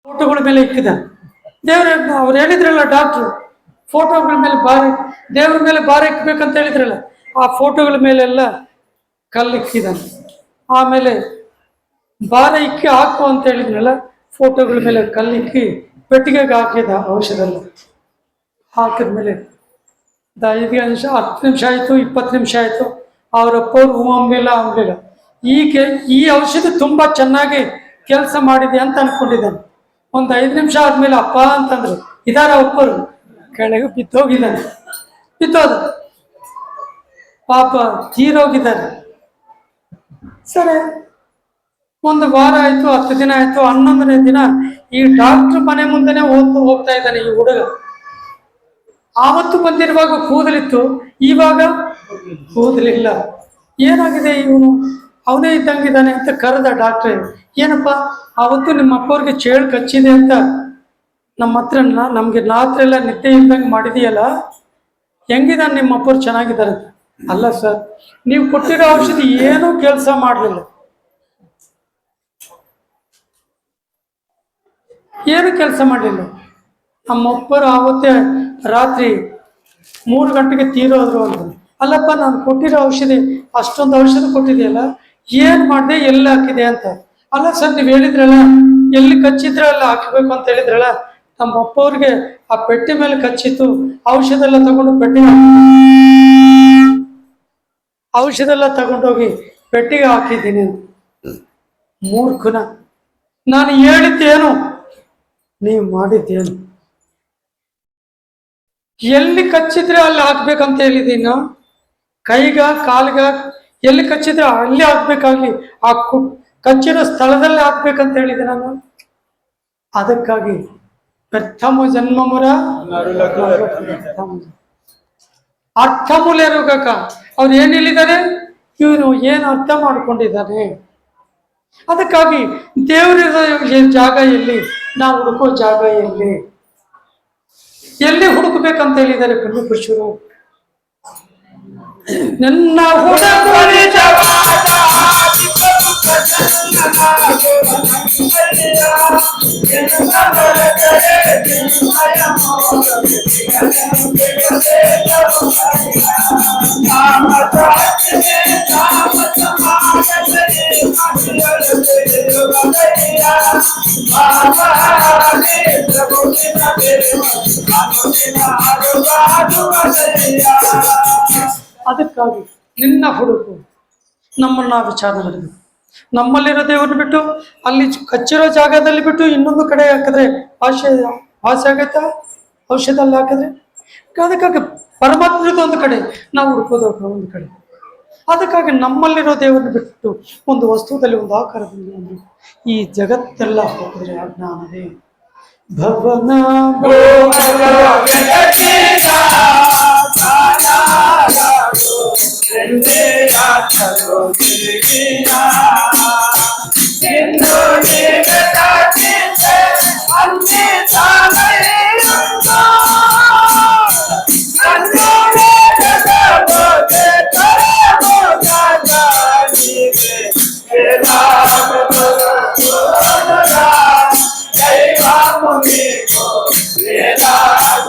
ಫೋಟೋಗಳ ಮೇಲೆ ಇಕ್ಕಿದ್ದಾನೆ. ದೇವ್ರ ಅವ್ರು ಹೇಳಿದ್ರಲ್ಲ ಡಾಕ್ಟ್ರು, ಫೋಟೋಗಳ ಮೇಲೆ ದೇವ್ರ ಮೇಲೆ ಭಾರ ಇಕ್ಬೇಕಂತ ಹೇಳಿದ್ರಲ್ಲ, ಆ ಫೋಟೋಗಳ ಮೇಲೆಲ್ಲ ಕಲ್ಲಿಕ್ಕಿದ್ದಾನೆ. ಆಮೇಲೆ ಭಾರ ಇಕ್ಕಿ ಹಾಕು ಅಂತ ಹೇಳಿದ್ರಲ್ಲ, ಫೋಟೋಗಳ ಮೇಲೆ ಕಲ್ಲಿಕ್ಕಿ ಪೆಟ್ಟಿಗೆಗೆ ಹಾಕಿದ ಔಷಧಲ್ಲ. ಹಾಕಿದ್ಮೇಲೆ 5 ನಿಮಿಷ 10 ನಿಮಿಷ ಆಯಿತು, 20 ನಿಮಿಷ ಆಯಿತು. ಅವರಪ್ಪವ್ರು ಹೂ ಅಂಬಲಿಲ್ಲ. ಈ ಔಷಧಿ ತುಂಬ ಚೆನ್ನಾಗಿ ಕೆಲಸ ಮಾಡಿದೆ ಅಂತ ಅನ್ಕೊಂಡಿದ್ದಾನೆ. ಒಂದು 5 ನಿಮಿಷ ಆದ್ಮೇಲೆ ಅಪ್ಪ ಅಂತಂದ್ರು. ಇದಾರ ಒಪ್ಪರು ಕೆಳಗೆ ಬಿದ್ದೋಗಿದ್ದಾನೆ. ಬಿದ್ದೋದ ಪಾಪ ತೀರೋಗಿದ್ದಾರೆ. ಸರಿ, ಒಂದು ವಾರ ಆಯ್ತು, 10 ದಿನ ಆಯ್ತು. 11ನೇ ದಿನ ಈ ಡಾಕ್ಟರ್ ಮನೆ ಮುಂದೆನೆ ಹೋಗ್ತಾ ಇದ್ದಾನೆ ಈ ಹುಡುಗ. ಆವತ್ತು ಬಂದಿರುವಾಗ ಕೂದಲಿತ್ತು, ಇವಾಗ ಕೂದಲಿಲ್ಲ. ಏನಾಗಿದೆ ಇವನು, ಅವನೇ ಇದ್ದಂಗಿದ್ದಾನೆ ಅಂತ ಕರೆದ ಡಾಕ್ಟ್ರೇ. ಏನಪ್ಪ, ಆವತ್ತು ನಿಮ್ಮ ಅಪ್ಪವ್ರಿಗೆ ಚೇಳು ಕಚ್ಚಿದೆ ಅಂತ ನಮ್ಮ ಹತ್ರ ನಮ್ಗೆ ರಾತ್ರಿ ಎಲ್ಲ ನಿದ್ದೆ ಇಲ್ದಂಗೆ ಮಾಡಿದೆಯಲ್ಲ, ಹೆಂಗಿದಾನೆ ನಿಮ್ಮ ಅಪ್ಪವ್ರು? ಚೆನ್ನಾಗಿದ್ದಾರೆ. ಅಲ್ಲ ಸರ್, ನೀವು ಕೊಟ್ಟಿರೋ ಔಷಧಿ ಏನೂ ಕೆಲಸ ಮಾಡಲಿಲ್ಲ, ಏನು ಕೆಲಸ ಮಾಡಲಿಲ್ಲ. ನಮ್ಮಪ್ಪರು ಆವತ್ತೇ ರಾತ್ರಿ 3 ಗಂಟೆಗೆ ತೀರೋದ್ರು ಅಂತ. ಅಲ್ಲಪ್ಪ, ನಾನು ಕೊಟ್ಟಿರೋ ಔಷಧಿ, ಅಷ್ಟೊಂದು ಔಷಧಿ ಕೊಟ್ಟಿದೆಯಲ್ಲ, ಏನು ಮಾಡಿದೆ, ಎಲ್ಲಿ ಹಾಕಿದೆ ಅಂತ. ಅಲ್ಲ ಸರ್, ನೀವು ಹೇಳಿದ್ರಲ್ಲ ಎಲ್ಲಿ ಕಚ್ಚಿದ್ರೆ ಅಲ್ಲಿ ಹಾಕಬೇಕು ಅಂತ ಹೇಳಿದ್ರಲ್ಲ. ನಮ್ಮ ಅಪ್ಪವ್ರಿಗೆ ಆ ಪೆಟ್ಟಿ ಮೇಲೆ ಕಚ್ಚಿತ್ತು, ಔಷಧ ಎಲ್ಲ ತಗೊಂಡು ತಗೊಂಡೋಗಿ ಪೆಟ್ಟಿಗೆ ಹಾಕಿದ್ದೀನಿ ಅಂತ. ಮೂರ್ಖನ, ನಾನು ಹೇಳಿದ್ದೇನು, ನೀವು ಮಾಡಿದ್ದೇನು? ಎಲ್ಲಿ ಕಚ್ಚಿದ್ರೆ ಅಲ್ಲಿ ಹಾಕ್ಬೇಕಂತ ಹೇಳಿದೀನಿ. ಕೈಗ ಕಾಲ್ಗ ಎಲ್ಲಿ ಕಚ್ಚಿದ್ರೆ ಅಲ್ಲಿ ಹಾಕ್ಬೇಕಾಗ್ಲಿ, ಆ ಕಚ್ಚಿರೋ ಸ್ಥಳದಲ್ಲಿ ಹಾಕ್ಬೇಕಂತ ಹೇಳಿದೆ ನಾನು. ಅದಕ್ಕಾಗಿ ಪ್ರಥಮ ಜನ್ಮಮುರ ಅರ್ಥಮೂಲೆ ರೋಗಕ ಅವ್ರು ಏನ್ ಹೇಳಿದ್ದಾರೆ, ಇವನು ಏನು ಅರ್ಥ ಮಾಡ್ಕೊಂಡಿದ್ದಾನೆ. ಅದಕ್ಕಾಗಿ ದೇವರಿರೋ ಜಾಗ ಎಲ್ಲಿ, ನಾವು ಹುಡುಕೋ ಜಾಗ ಎಲ್ಲಿ ಹುಡುಕಬೇಕಂತ ಹೇಳಿದ್ದಾರೆ ಪುಣ್ಯ ಪುರುಷರು. ನನ್ನ ಹುಡುಗರಿ ಅದಕ್ಕಾಗಿ ನಿನ್ನ ಹುಡುಕು, ನಮ್ಮನ್ನ ವಿಚಾರ ಮಾಡಿದ್ರು. ನಮ್ಮಲ್ಲಿರೋ ದೇವ್ರನ್ನ ಬಿಟ್ಟು ಅಲ್ಲಿ ಕಚ್ಚಿರೋ ಜಾಗದಲ್ಲಿ ಬಿಟ್ಟು ಇನ್ನೊಂದು ಕಡೆ ಹಾಕಿದ್ರೆ ವಾಸಿ ಆಗೈತಾ? ಔಷಧಲ್ಲಿ ಹಾಕಿದ್ರೆ ಅದಕ್ಕಾಗಿ ಪರಮಾತ್ಮದ ಒಂದು ಕಡೆ, ನಾವು ಹುಡುಕೋದು ಒಂದು ಕಡೆ. ಅದಕ್ಕಾಗಿ ನಮ್ಮಲ್ಲಿರೋ ದೇವರನ್ನ ಬಿಟ್ಟು ಒಂದು ವಸ್ತುದಲ್ಲಿ ಒಂದು ಆಕಾರದಲ್ಲಿ ಈ ಜಗತ್ತೆಲ್ಲ ಹೋಗಿದ್ರೆ ಅಜ್ಞಾನವೇ. ಭವನ